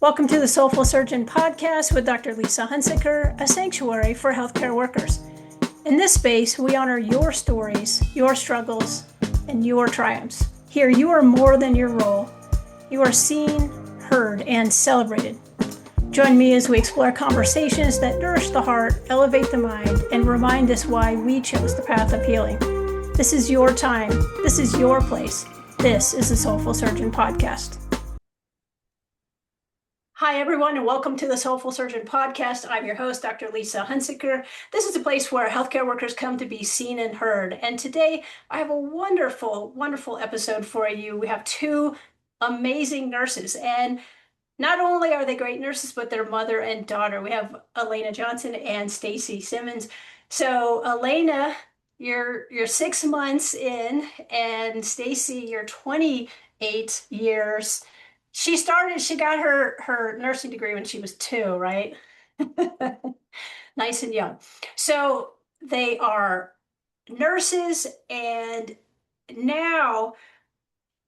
Welcome to the Soulful Surgeon podcast with Dr. Lisa Hunsicker, a sanctuary for healthcare workers. In this space, we honor your stories, your struggles, and your triumphs. Here, you are more than your role. You are seen, heard, and celebrated. Join me as we explore conversations that nourish the heart, elevate the mind, and remind us why we chose the path of healing. This is your time. This is your place. This is the Soulful Surgeon podcast. Hi, everyone, and welcome to the Soulful Surgeon podcast. I'm your host, Dr. Lisa Hunsicker. This is a place where healthcare workers come to be seen and heard. And today I have a wonderful, wonderful episode for you. We have two amazing nurses, and not only are they great nurses, but they're mother and daughter. We have Elena Johnson and Stacey Simmons. So Elena, you're 6 months in, and Stacey, you're 28 years. She got her nursing degree when she was 2, right? Nice and young. So they are nurses, and now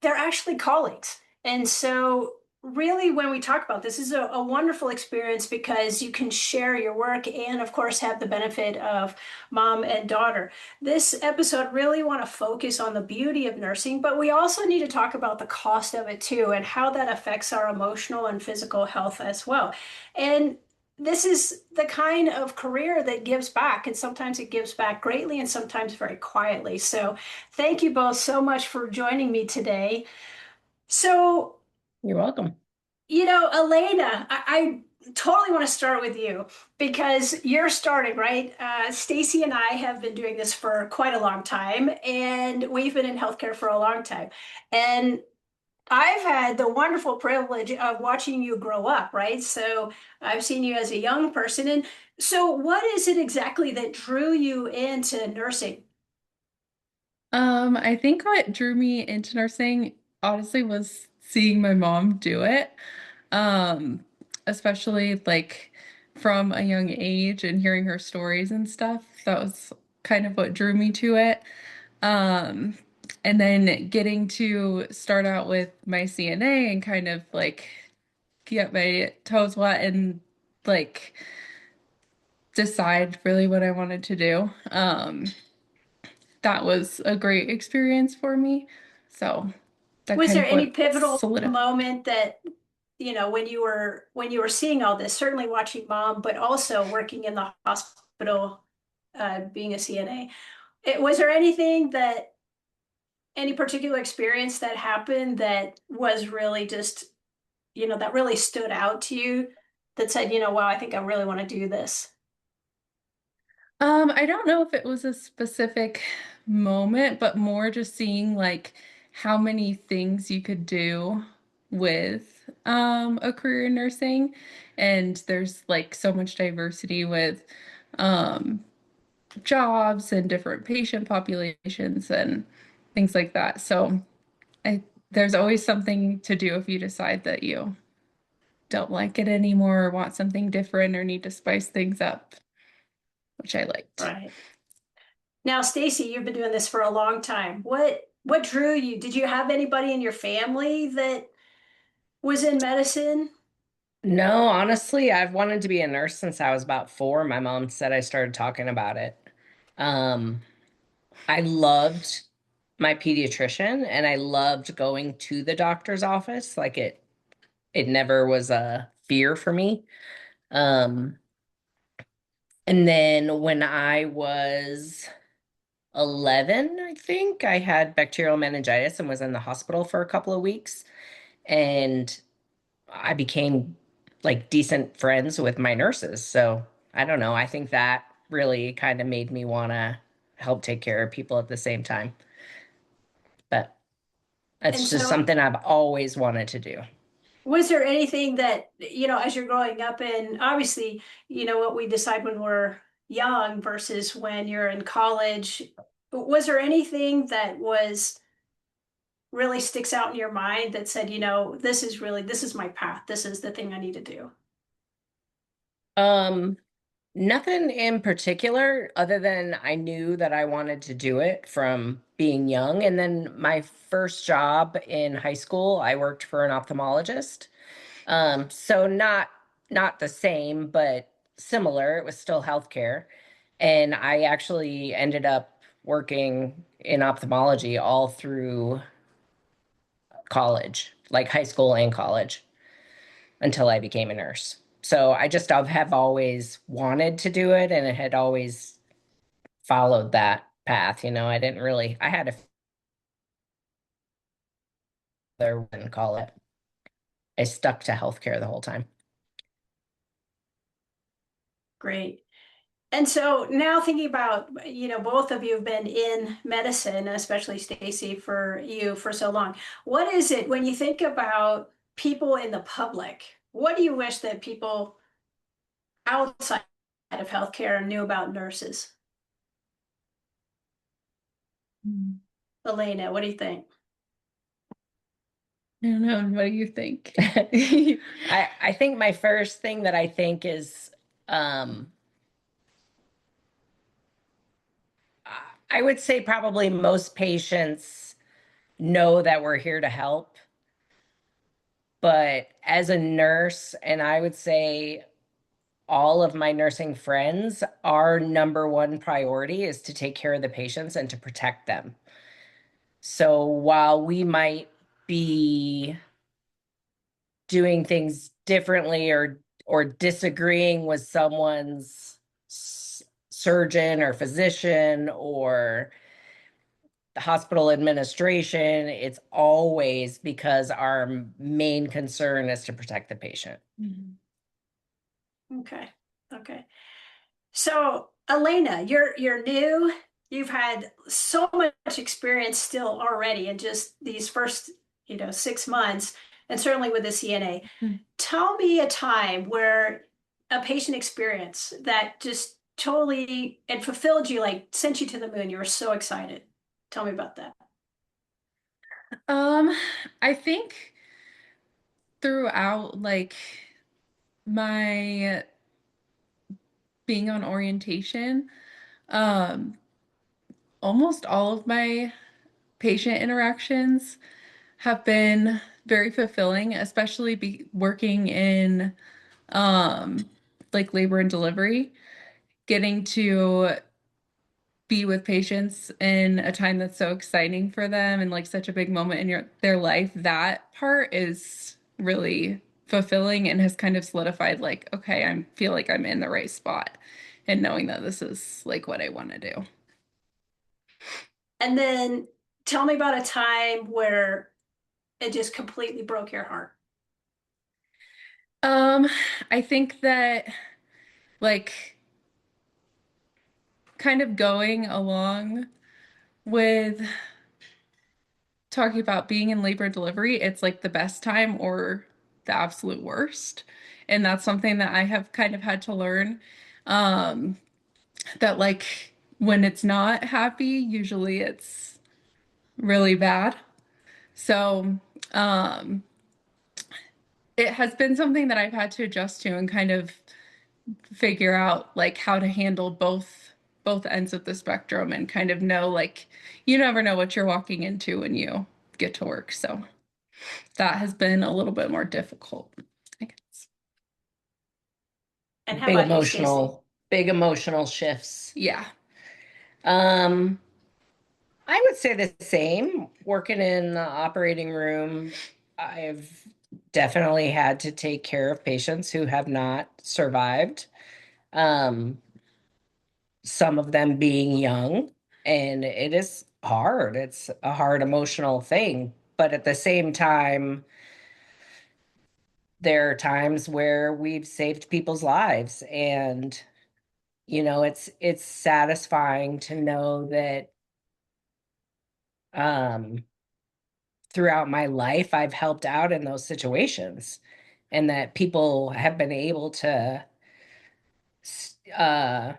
they're actually colleagues. And so really, when we talk about this is a wonderful experience because you can share your work and, of course, have the benefit of mom and daughter. This episode really want to focus on the beauty of nursing, but we also need to talk about the cost of it too and how that affects our emotional and physical health as well. And this is the kind of career that gives back, and sometimes it gives back greatly and sometimes very quietly. So thank you both so much for joining me today. So You're welcome. Elena, I totally want to start with you because you're starting, right? Stacey and I have been doing this for quite a long time, and we've been in healthcare for a long time. And I've had the wonderful privilege of watching you grow up, right? So I've seen you as a young person. And so, what is it exactly that drew you into nursing? I think what drew me into nursing honestly was seeing my mom do it. Um, Especially like from a young age and hearing her stories and stuff. That was kind of what drew me to it. Um, and then getting to start out with my CNA and kind of like get my toes wet and like decide really what I wanted to do. That was a great experience for me. So that Was kind there of any what pivotal solidified. moment that, when you were seeing all this, certainly watching mom, but also working in the hospital, being a CNA, was there any particular experience that happened that was really just, that really stood out to you that said, wow, I think I really want to do this? I don't know if it was a specific moment, but more just seeing like how many things you could do with a career in nursing. And there's like so much diversity with um jobs and different patient populations and things like that. So I there's always something to do if you decide that you don't like it anymore or want something different or need to spice things up, which I liked. Right. Now, Stacey, you've been doing this for a long time. What drew you? Did you have anybody in your family that was in medicine? No, honestly, I've wanted to be a nurse since I was about 4. My mom said I started talking about it. Um, I loved my pediatrician and I loved going to the doctor's office. Like it never was a fear for me. Um, and then when I was 11, I think I had bacterial meningitis and was in the hospital for a couple of weeks. And I became like decent friends with my nurses. So I don't know. I think that really kind of made me want to help take care of people at the same time. But And that's just so, something I've always wanted to do. was there anything that, as you're growing up, and obviously, what we decide when we're young versus when you're in college, was there anything that was really sticks out in your mind that said, this is my path. This is the thing I need to do? Um, Nothing in particular other than I knew that I wanted to do it from being young. And then my first job in high school, I worked for an ophthalmologist. So not the same, but similar. It was still healthcare. And I actually ended up working in ophthalmology all through college, like high school and college, until I became a nurse. So I just have always wanted to do it, and it had always followed that path. I didn't really, I had a other one call it. I stuck to healthcare the whole time. Great. And so now thinking about, both of you have been in medicine, especially Stacey, for you for so long. What is it when you think about people in the public? What do you wish that people outside of healthcare knew about nurses? Mm. Elena, what do you think? I don't know. What do you think? I think my first thing that I think is um I would say probably most patients know that we're here to help, but as a nurse, and I would say all of my nursing friends, our number one priority is to take care of the patients and to protect them. So while we might be doing things differently or disagreeing with someone's surgeon or physician or the hospital administration, it's always because our main concern is to protect the patient. Mhm. Okay. Okay. So, Elena, you're new. You've had so much experience still already in just these first, 6 months, and certainly with the CNA. Mhm. Tell me a time where a patient experience that just totally it fulfilled you, like sent you to the moon. You were so excited. Tell me about that. Um, I think throughout like my being on orientation, um, almost all of my patient interactions have been very fulfilling, especially working in um like labor and delivery, getting to be with patients in a time that's so exciting for them and like such a big moment in their life. That part is really fulfilling and has kind of solidified like, okay, I feel like I'm in the right spot and knowing that this is like what I want to do. And then tell me about a time where it just completely broke your heart. Um, I think that like kind of going along with talking about being in labor and delivery, it's like the best time or the absolute worst. And that's something that I have kind of had to learn. Um, that like when it's not happy, usually it's really bad. So, um, it has been something that I've had to adjust to and kind of figure out like how to handle both ends of the spectrum and kind of know like you never know what you're walking into when you get to work. So that has been a little bit more difficult, I guess. And how Big about you, Stacey? emotional, big emotional shifts. Yeah. Um, I would say the same. Working in the operating room, I've definitely had to take care of patients who have not survived. Um, some of them being young, and it is hard. It's a hard emotional thing. But at the same time, there are times where we've saved people's lives, and it's satisfying to know that um throughout my life I've helped out in those situations and that people have been able to uh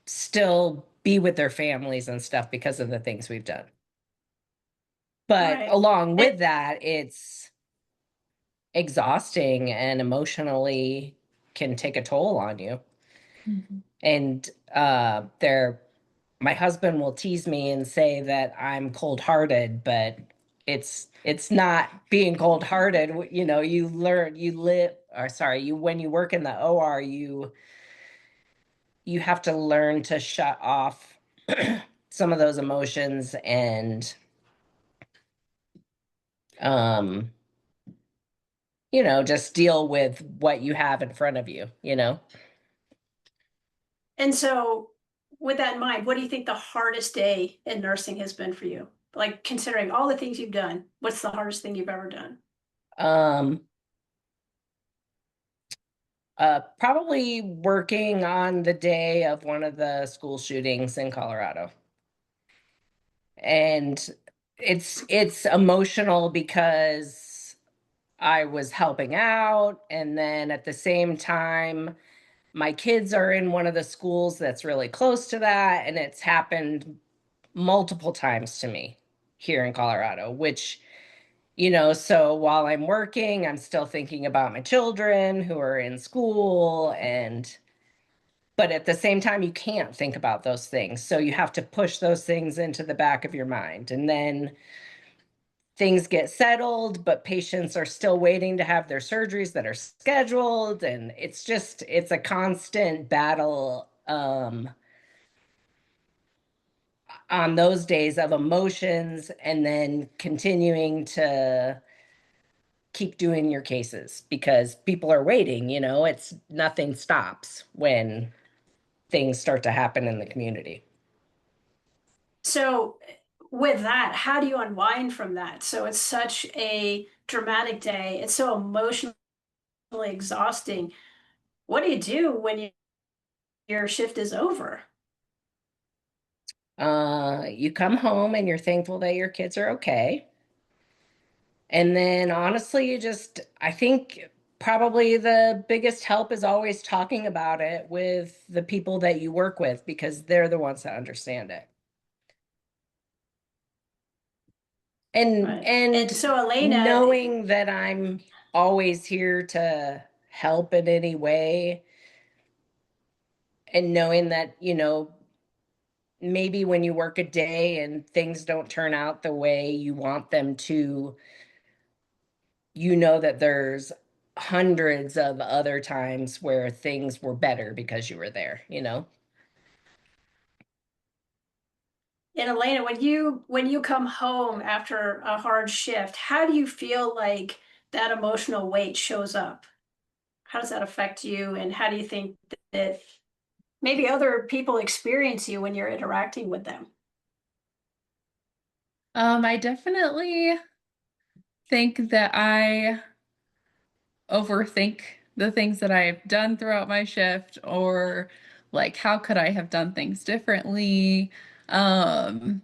still be with their families and stuff because of the things we've done. But Right. along And, with that, it's exhausting and emotionally can take a toll on you. Mhm. And my husband will tease me and say that I'm cold-hearted, but it's not being cold-hearted. You know, you learn, you live, or sorry, you when you work in the OR, you have to learn to shut off some of those emotions and um just deal with what you have in front of you. And so, with that in mind, what do you think the hardest day in nursing has been for you? Like, considering all the things you've done, what's the hardest thing you've ever done? Um, Probably working on the day of one of the school shootings in Colorado. And it's emotional because I was helping out, and then at the same time, my kids are in one of the schools that's really close to that, and it's happened multiple times to me here in Colorado, which, so while I'm working, I'm still thinking about my children who are in school, but at the same time, you can't think about those things. So you have to push those things into the back of your mind. And then things get settled, but patients are still waiting to have their surgeries that are scheduled. And it's a constant battle on those days of emotions, and then continuing to keep doing your cases because people are waiting. It's nothing stops when things start to happen in the community. So, with that, how do you unwind from that? So, it's such a dramatic day, it's so emotionally exhausting. What do you do when your shift is over? You come home and you're thankful that your kids are okay. And then honestly, I think probably the biggest help is always talking about it with the people that you work with because they're the ones that understand it. And Right. And and so, Elena, knowing that I'm always here to help in any way, and knowing that, maybe when you work a day and things don't turn out the way you want them to, that there's hundreds of other times where things were better because you were there. and Elena, when you come home after a hard shift, how do you feel like that emotional weight shows up? How does that affect you, and how do you think that maybe other people experience you when you're interacting with them? I definitely think that I overthink the things that I've done throughout my shift, or like how could I have done things differently? Um,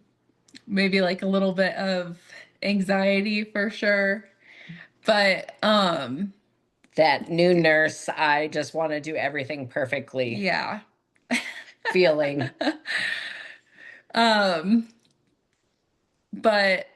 Maybe like a little bit of anxiety for sure. But That new nurse, I just want to do everything perfectly yeah. feeling. Um, but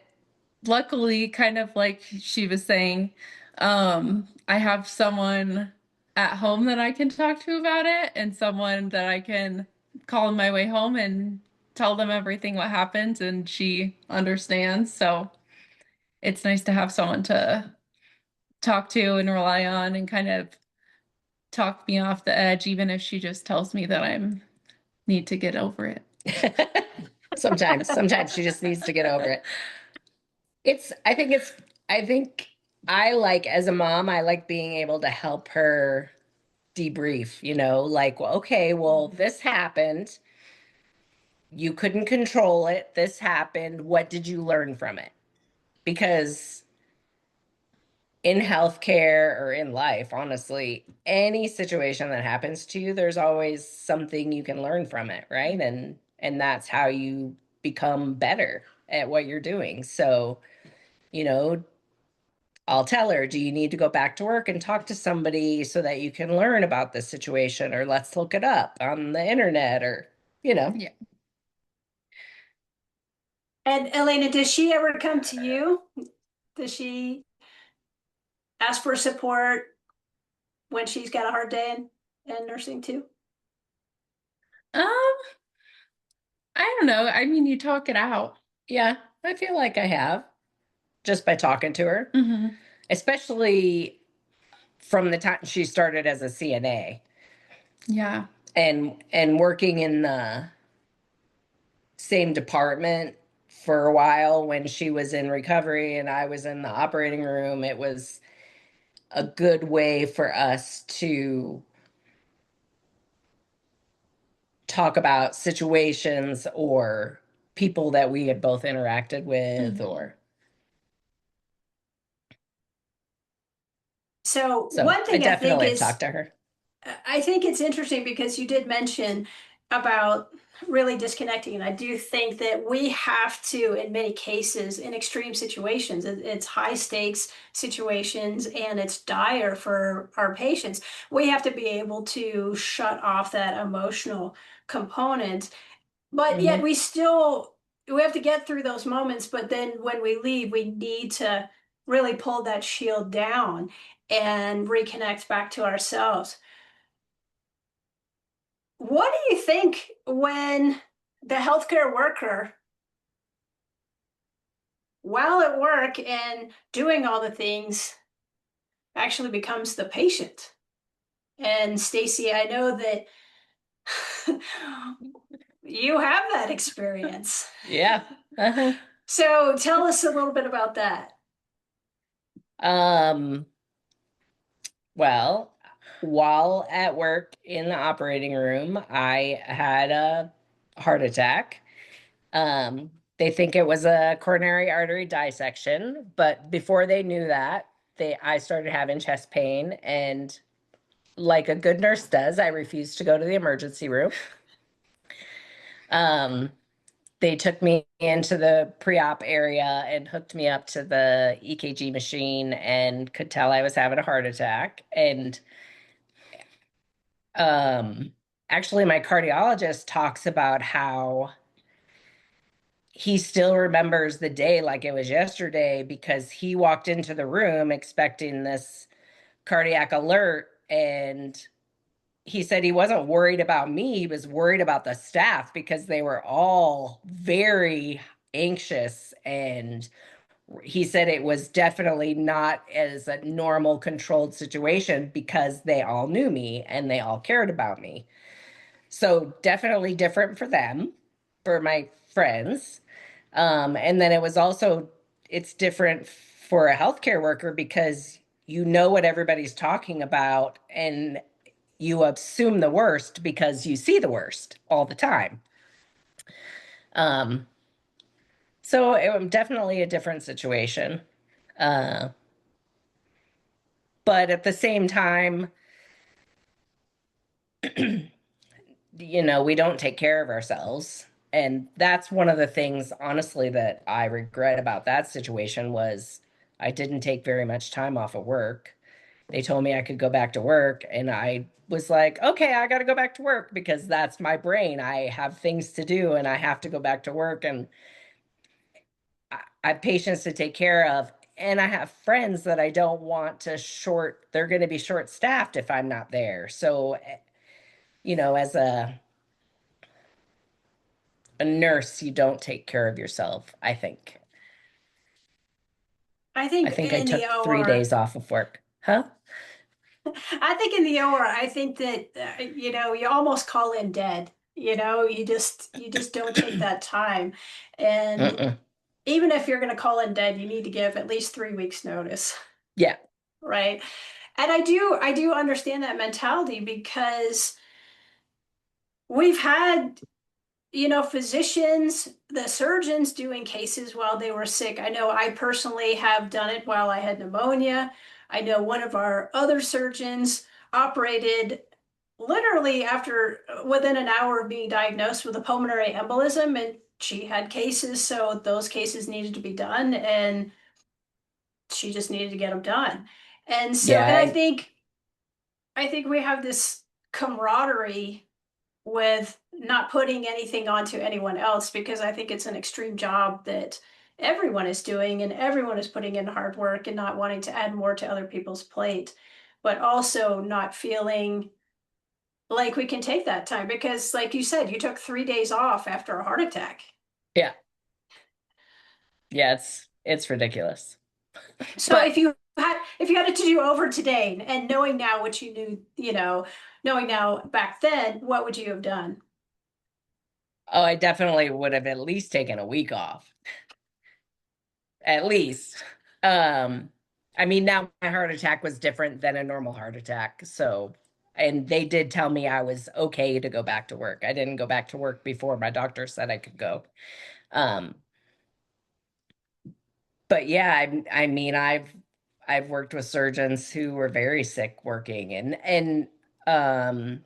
luckily, kind of like she was saying, I have someone at home that I can talk to about it, and someone that I can call on my way home and tell them everything what happened, and she understands. So it's nice to have someone to talk to and rely on and kind of talk me off the edge, even if she just tells me that I'm need to get over it. Sometimes she just needs to get over it. I think I like, as a mom, I like being able to help her debrief, like, well, okay, well, this happened. You couldn't control it. This happened. What did you learn from it? Because in healthcare or in life, honestly, any situation that happens to you, there's always something you can learn from it, right? And that's how you become better at what you're doing. So, you know, I'll tell her, do you need to go back to work and talk to somebody so that you can learn about this situation, or let's look it up on the internet, or, you know. Yeah. And Elena, does she ever come to you? Does she ask for support when she's got a hard day in nursing too? Um, I don't know. I mean, you talk it out. Yeah, I feel like I have. just by talking to her, Hmm. especially from the time she started as a CNA Yeah. and working in the same department for a while when she was in recovery and I was in the operating room. It was a good way for us to talk about situations or people that we had both interacted with Hmm. or So so one I thing definitely have talked to her. I think it's interesting because you did mention about really disconnecting. And I do think that we have to, in many cases, in extreme situations, it's high stakes situations and it's dire for our patients. We have to be able to shut off that emotional component. But yet Hmm. we have to get through those moments. But then when we leave, we need to really pull that shield down and reconnect back to ourselves. What do you think when the healthcare worker, while at work and doing all the things, actually becomes the patient? And Stacey, I know that you have that experience. Yeah. Uh-huh. So tell us a little bit about that. Um, well, while at work in the operating room, I had a heart attack. They think it was a coronary artery dissection, but before they knew that, I started having chest pain, and like a good nurse does, I refused to go to the emergency room. Um, they took me into the pre-op area and hooked me up to the EKG machine and could tell I was having a heart attack. And um, actually, my cardiologist talks about how he still remembers the day like it was yesterday because he walked into the room expecting this cardiac alert, and he said he wasn't worried about me, he was worried about the staff because they were all very anxious, and he said it was definitely not as a normal controlled situation because they all knew me and they all cared about me. So definitely different for them, for my friends. And then it was also, it's different for a healthcare worker because you know what everybody's talking about and you assume the worst because you see the worst all the time. Um, so it was definitely a different situation. Uh, but at the same time, we don't take care of ourselves. And that's one of the things, honestly, that I regret about that situation was I didn't take very much time off of work. They told me I could go back to work, and I was like, okay, I got to go back to work because that's my brain. I have things to do and I have to go back to work, and I have patients to take care of. And I have friends that I don't want to they're going to be short staffed if I'm not there. So, as a nurse, you don't take care of yourself, I think. I I think think I in the took three OR, days off of work. Huh? I think in the OR, I think that you almost call in dead. You just don't take that time. And Mm-mm. even if you're going to call in dead, you need to give at least 3 weeks notice, Yeah. right? And I do understand that mentality because we've had physicians, the surgeons doing cases while they were sick. I know I personally have done it while I had pneumonia. I know one of our other surgeons operated literally within an hour of being diagnosed with a pulmonary embolism, and she had cases, so those cases needed to be done, and she just needed to get them done. And so, Yeah. and I think we have this camaraderie with not putting anything onto anyone else because I think it's an extreme job that everyone is doing and everyone is putting in hard work and not wanting to add more to other people's plate, but also not feeling like we can take that time because, like you said, you took 3 days off after a heart attack. Yeah. Yeah. It's ridiculous. So But if you had it to do over today and knowing now what you knew, knowing now back then, what would you have done? oh, I definitely would have at least taken a week off. At least. Um, I mean, now my heart attack was different than a normal heart attack. So, and they did tell me I was okay to go back to work. I didn't go back to work before my doctor said I could go. Um, but yeah, I mean, I've worked with surgeons who were very sick working, and um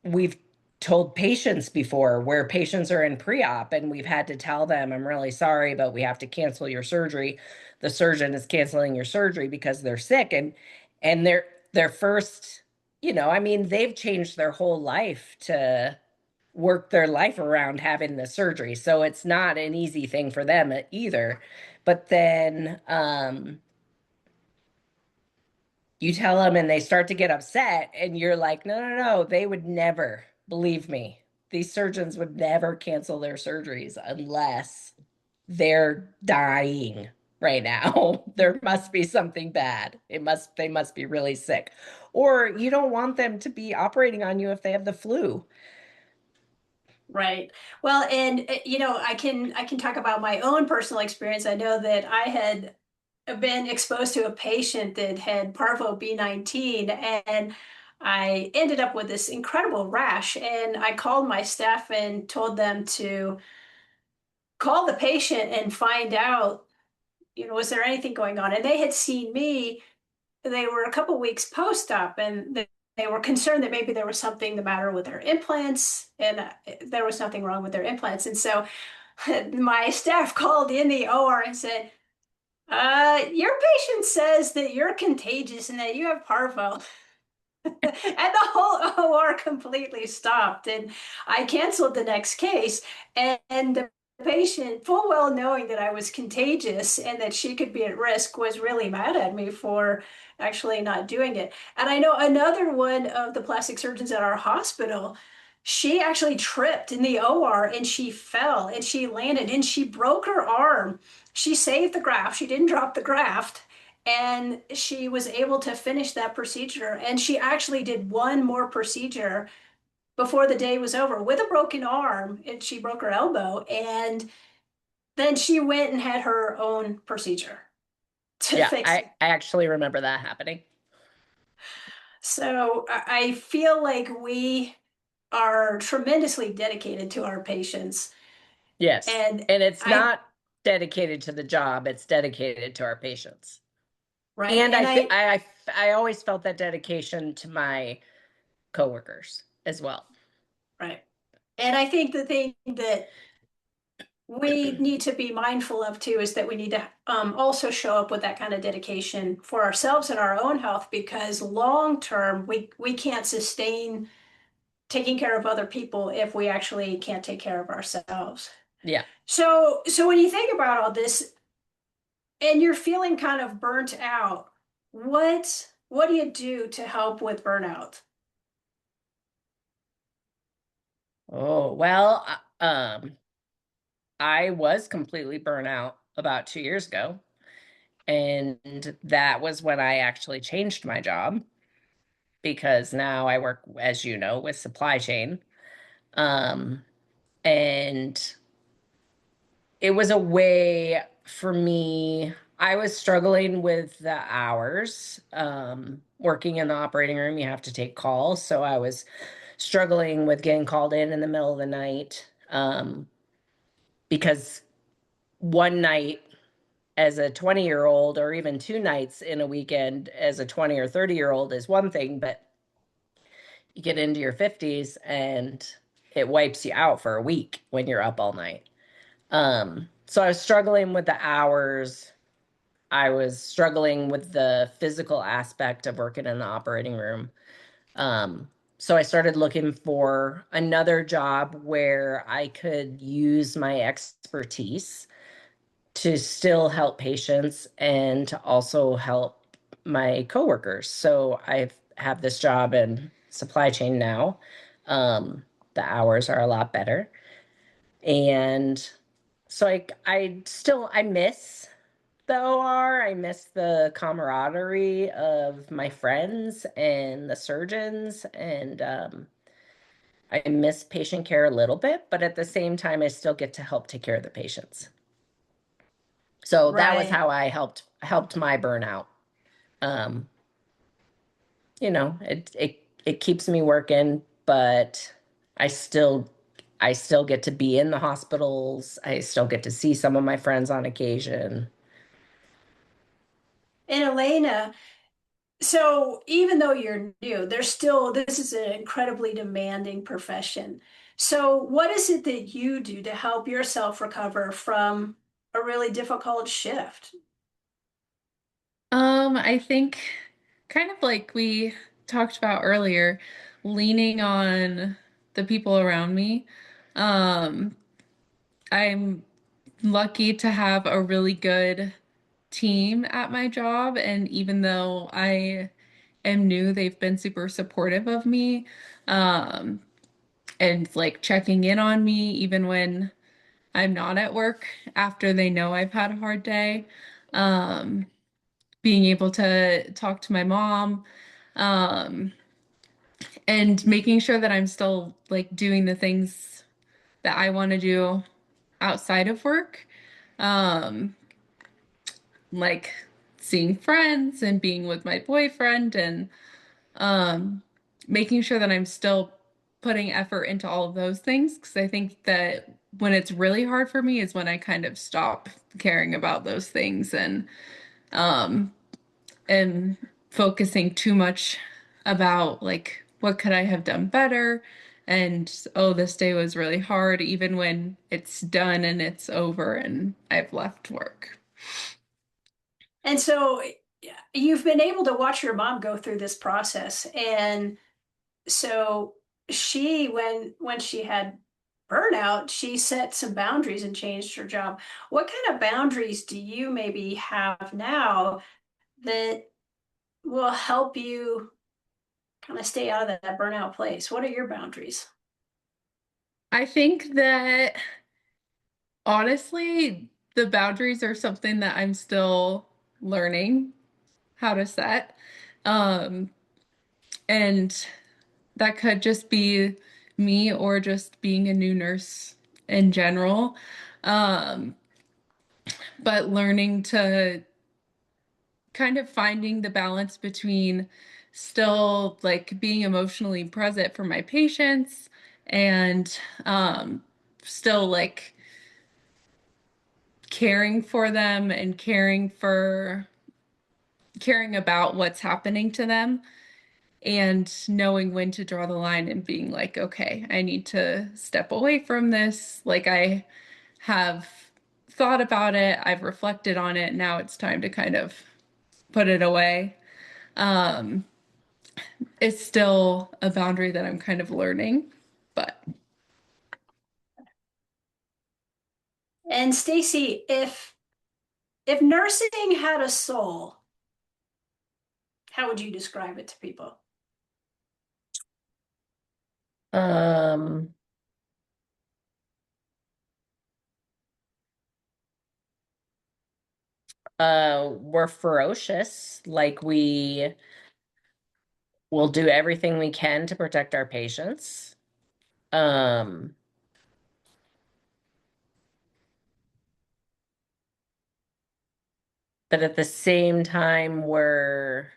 we've told patients before where patients are in pre-op and we've had to tell them, I'm really sorry, but we have to cancel your surgery. The surgeon is canceling your surgery because they're sick, and their first, I mean, they've changed their whole life to work their life around having the surgery. So it's not an easy thing for them either. But then you tell them and they start to get upset, and you're like, no, no, no, they would never, believe me. These surgeons would never cancel their surgeries unless they're dying right now. There must be something bad. They must be really sick. Or you don't want them to be operating on you if they have the flu. Right. Well, and I can talk about my own personal experience. I know that I had been exposed to a patient that had parvo B19, and I ended up with this incredible rash. And I called my staff and told them to call the patient and find out, was there anything going on? And they had seen me. They were a couple weeks post-op, and they were concerned that maybe there was something the matter with their implants, and there was nothing wrong with their implants. And so my staff called in the OR and said, your patient says that you're contagious and that you have parvo. And the whole OR completely stopped. And I canceled the next case. And the patient, full well knowing that I was contagious and that she could be at risk, was really mad at me for actually not doing it. And I know another one of the plastic surgeons at our hospital, she actually tripped in the OR and she fell and she landed and she broke her arm. She saved the graft. She didn't drop the graft, and she was able to finish that procedure. And she actually did one more procedure before the day was over with a broken arm, and she broke her elbow. And then she went and had her own procedure to Yeah, fix it. I actually remember that happening. So I feel like we are tremendously dedicated to our patients. Yes. And And it's I, not dedicated to the job, it's dedicated to our patients. right. And And I think I, I always felt that dedication to my coworkers as well. right. And I think the thing that we need to be mindful of too is that we need to also show up with that kind of dedication for ourselves and our own health, because long term we can't sustain taking care of other people if we actually can't take care of ourselves. Yeah. So when you think about all this and you're feeling kind of burnt out, what do you do to help with burnout? Oh, well, I was completely burnt out about 2 years ago. And that was when I actually changed my job because now I work, as you know, with supply chain. Um, and it was a way for me. I was struggling with the hours. Working in the operating room, you have to take calls. So I was struggling with getting called in the middle of the night because one night as a 20-year-old, or even two nights in a weekend as a 20 or 30-year-old is one thing, but you get into your 50s and it wipes you out for a week when you're up all night. So I was struggling with the hours. I was struggling with the physical aspect of working in the operating room. Um, so I started looking for another job where I could use my expertise to still help patients and to also help my coworkers. So I have this job in supply chain now. The hours are a lot better. And So I miss the OR. I miss the camaraderie of my friends and the surgeons, and I miss patient care a little bit, but at the same time, I still get to help take care of the patients. So that was Right. how I helped my burnout. Um, it keeps me working, but I still I still get to be in the hospitals. I still get to see some of my friends on occasion. And Elena, so even though you're new, this is an incredibly demanding profession. So what is it that you do to help yourself recover from a really difficult shift? I think kind of like we talked about earlier, leaning on the people around me. Um, I'm lucky to have a really good team at my job, and even though I am new, they've been super supportive of me, um, and like checking in on me even when I'm not at work after they know I've had a hard day. Um, Being able to talk to my mom, um, and making sure that I'm still like doing the things that I want to do outside of work. Um, like seeing friends and being with my boyfriend and um, making sure that I'm still putting effort into all of those things because I think that when it's really hard for me is when I kind of stop caring about those things um, and focusing too much about like what could I have done better and oh this day was really hard even when it's done and it's over and I've left work. And so you've been able to watch your mom go through this process. And so when she had burnout, she set some boundaries and changed her job. What kind of boundaries do you maybe have now that will help you kind of stay out of that burnout place? What are your boundaries? I think that honestly, the boundaries are something that I'm still learning how to set. Um, and that could just be me or just being a new nurse in general. Um, but learning to kind of finding the balance between still like being emotionally present for my patients and still like caring for them and caring about what's happening to them and knowing when to draw the line and being like, okay, I need to step away from this. Like I have thought about it, I've reflected on it. Now it's time to kind of put it away. Um, it's still a boundary that I'm kind of learning, but And Stacey, if nursing had a soul, how would you describe it to people? Um, we're ferocious, like we will do everything we can to protect our patients. Um, but at the same time, we're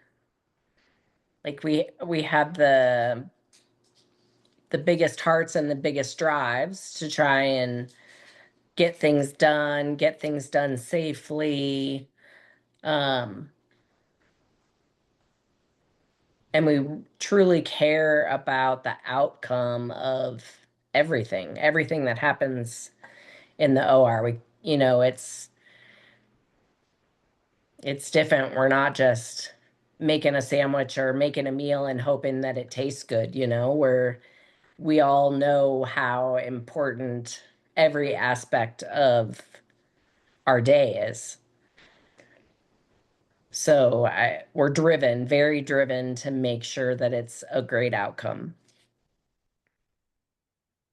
like we have the biggest hearts and the biggest drives to try and get things done safely. Um, and we truly care about the outcome of everything that happens in the OR. It's different. We're not just making a sandwich or making a meal and hoping that it tastes good, we all know how important every aspect of our day is. So we're driven, very driven to make sure that it's a great outcome.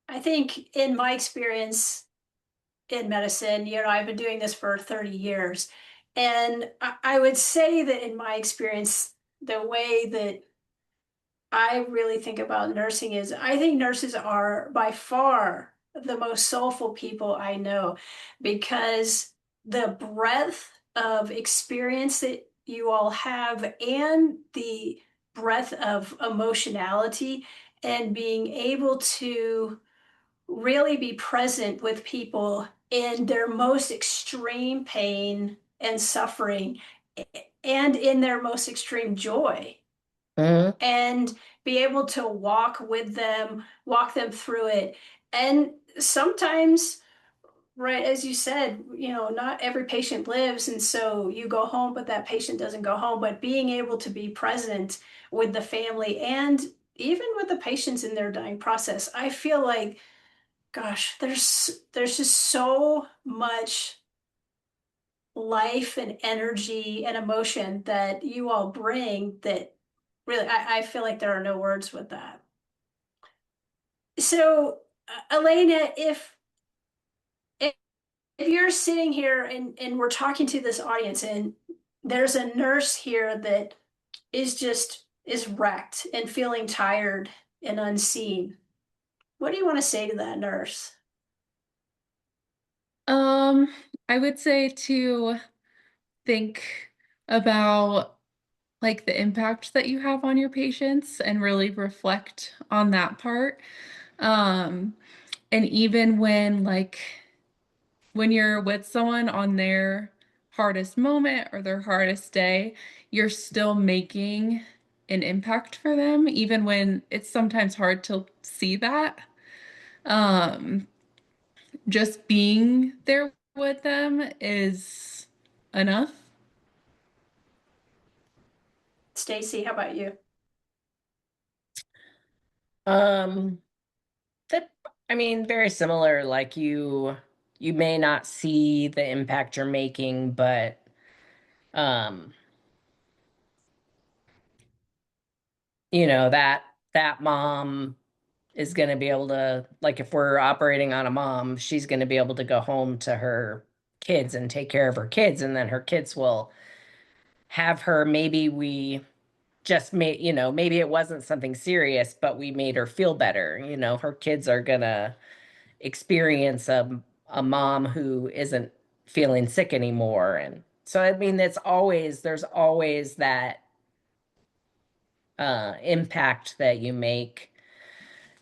I think in my experience, in medicine. I've been doing this for 30 years. And I would say that in my experience, the way that I really think about nursing is I think nurses are by far the most soulful people I know because the breadth of experience that you all have and the breadth of emotionality and being able to really be present with people in their most extreme pain and suffering and in their most extreme joy Mhm. and be able to walk with them, walk them through it. And sometimes, right, as you said, not every patient lives, and so you go home, but that patient doesn't go home. But being able to be present with the family and even with the patients in their dying process, I feel like, gosh, there's just so much life and energy and emotion that you all bring that really I feel like there are no words with that. So, Elena, if you're sitting here and we're talking to this audience and there's a nurse here that is wrecked and feeling tired and unseen, what do you want to say to that nurse? Um, I would say to think about like the impact that you have on your patients and really reflect on that part. Um, and even when you're with someone on their hardest moment or their hardest day, you're still making an impact for them, even when it's sometimes hard to see that. Um, just being there with them is enough. Stacey, how about you? Um, that I mean, very similar. Like you may not see the impact you're making, but um, that mom is going to be able to, like, if we're operating on a mom, she's going to be able to go home to her kids and take care of her kids, and then her kids will have her. Maybe we just made, maybe it wasn't something serious, but we made her feel better. Her kids are gonna experience a mom who isn't feeling sick anymore. And so, I mean, there's always that impact that you make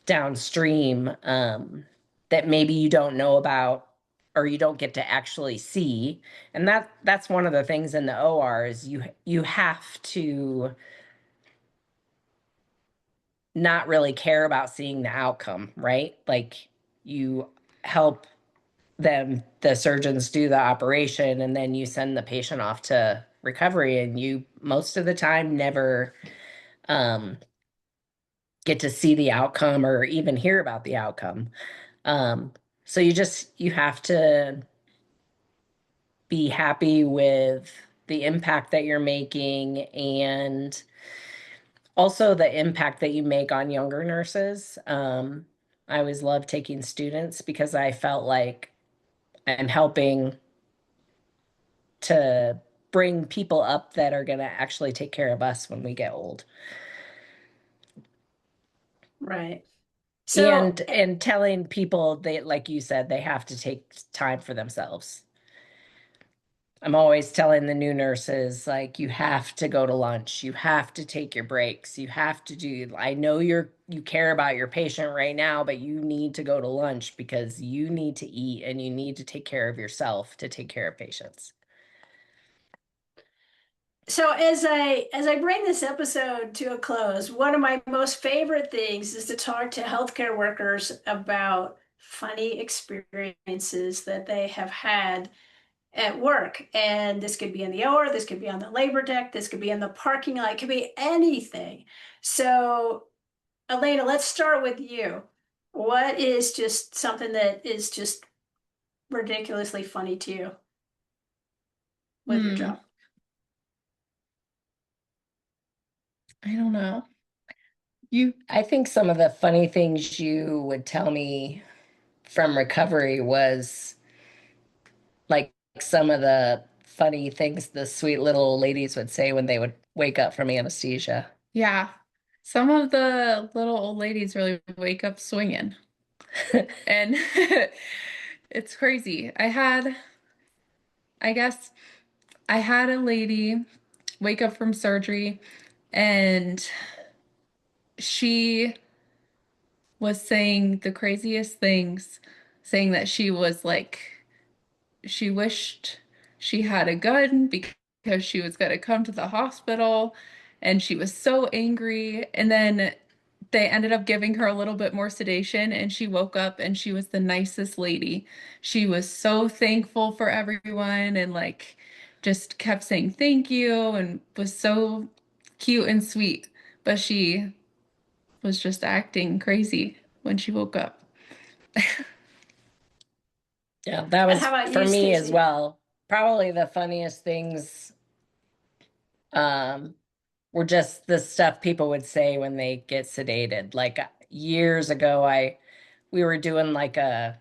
downstream, that maybe you don't know about or you don't get to actually see. And that's one of the things in the OR is you have to not really care about seeing the outcome, right? Like, you help the surgeons do the operation, and then you send the patient off to recovery, and you most of the time never um, get to see the outcome or even hear about the outcome. Um, so you have to be happy with the impact that you're making, and also the impact that you make on younger nurses. I always love taking students because I felt like I'm helping to bring people up that are going to actually take care of us when we get old. Right. So, And telling people, they, like you said, they have to take time for themselves. I'm always telling the new nurses, like, you have to go to lunch. You have to take your breaks. You have to do, I know you care about your patient right now, but you need to go to lunch because you need to eat and you need to take care of yourself to take care of patients. So as I bring this episode to a close, one of my most favorite things is to talk to healthcare workers about funny experiences that they have had at work. And this could be in the OR, this could be on the labor deck, this could be in the parking lot, it could be anything. So, Elena, let's start with you. What is just something that is just ridiculously funny to you with your Hmm, job? I don't know. You, I think some of the funny things you would tell me from recovery was Like some of the funny things the sweet little old ladies would say when they would wake up from anesthesia. Yeah. Some of the little old ladies really wake up swinging. And it's crazy. I guess I had a lady wake up from surgery and she was saying the craziest things, saying that she was like, she wished she had a gun because she was going to come to the hospital and she was so angry. And then they ended up giving her a little bit more sedation and she woke up and she was the nicest lady. She was so thankful for everyone and like just kept saying thank you and was so cute and sweet. But she was just acting crazy when she woke up. Yeah, that And was how about for you, me as Stacey? well. Probably the funniest things um were just the stuff people would say when they get sedated. Like years ago, we were doing like I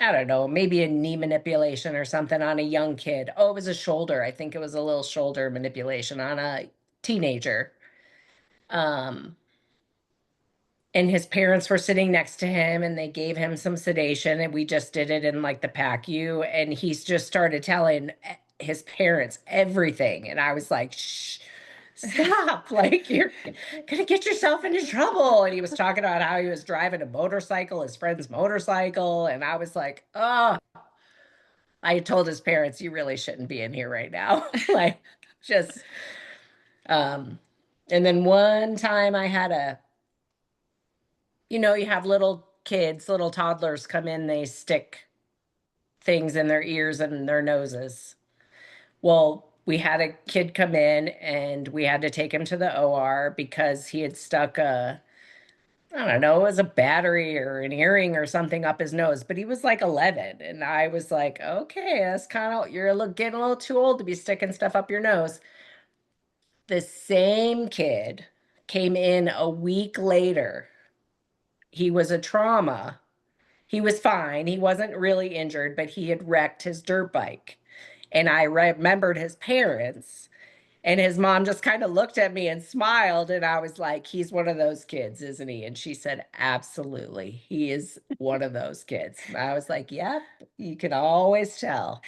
don't know, maybe a knee manipulation or something on a young kid. Oh, it was a shoulder. I think it was a little shoulder manipulation on a teenager. Um, and his parents were sitting next to him and they gave him some sedation and we just did it in like the PACU and he's just started telling his parents everything and I was like, shh, stop, like you're gonna get yourself into trouble. And he was talking about how he was driving a motorcycle, his friend's motorcycle, and I was like, oh, I told his parents you really shouldn't be in here right now. Like just um and then one time I had you have little kids, little toddlers come in, they stick things in their ears and their noses. Well, we had a kid come in and we had to take him to the OR because he had stuck I don't know, it was a battery or an earring or something up his nose, but he was like 11. And I was like, okay, that's kind of, getting a little too old to be sticking stuff up your nose. The same kid came in a week later. He was a trauma. He was fine. He wasn't really injured, but he had wrecked his dirt bike. And I remembered his parents, and his mom just kind of looked at me and smiled. And I was like, he's one of those kids, isn't he? And she said, absolutely. He is one of those kids. And I was like, yep, you can always tell.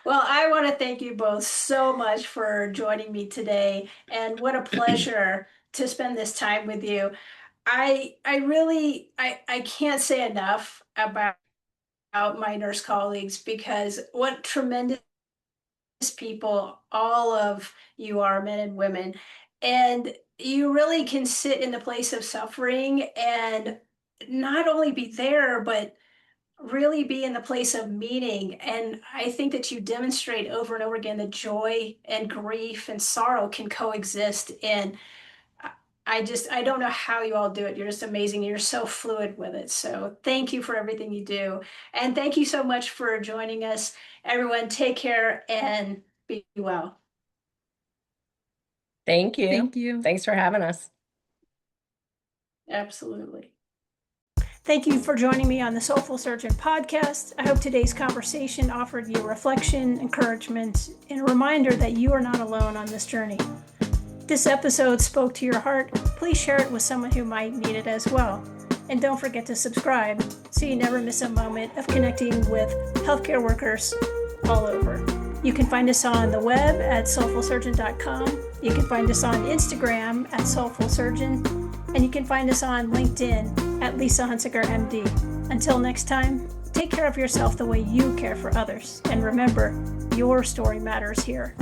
Well, I want to thank you both so much for joining me today, and what a pleasure to spend this time with you. I really I can't say enough about my nurse colleagues because what tremendous people all of you are, men and women. And you really can sit in the place of suffering and not only be there, but really be in the place of meaning. And I think that you demonstrate over and over again that joy and grief and sorrow can coexist. And I don't know how you all do it. You're just amazing. You're so fluid with it. So thank you for everything you do. And thank you so much for joining us. Everyone, take care and be well. Thank you. Thank you. Thanks for having us. Absolutely. Thank you for joining me on the Soulful Surgeon podcast. I hope today's conversation offered you reflection, encouragement, and a reminder that you are not alone on this journey. If this episode spoke to your heart, please share it with someone who might need it as well. And don't forget to subscribe so you never miss a moment of connecting with healthcare workers all over. You can find us on the web at soulfulsurgeon.com. You can find us on Instagram at soulfulsurgeon. And you can find us on LinkedIn at Lisa Hunsicker, MD. Until next time, take care of yourself the way you care for others. And remember, your story matters here.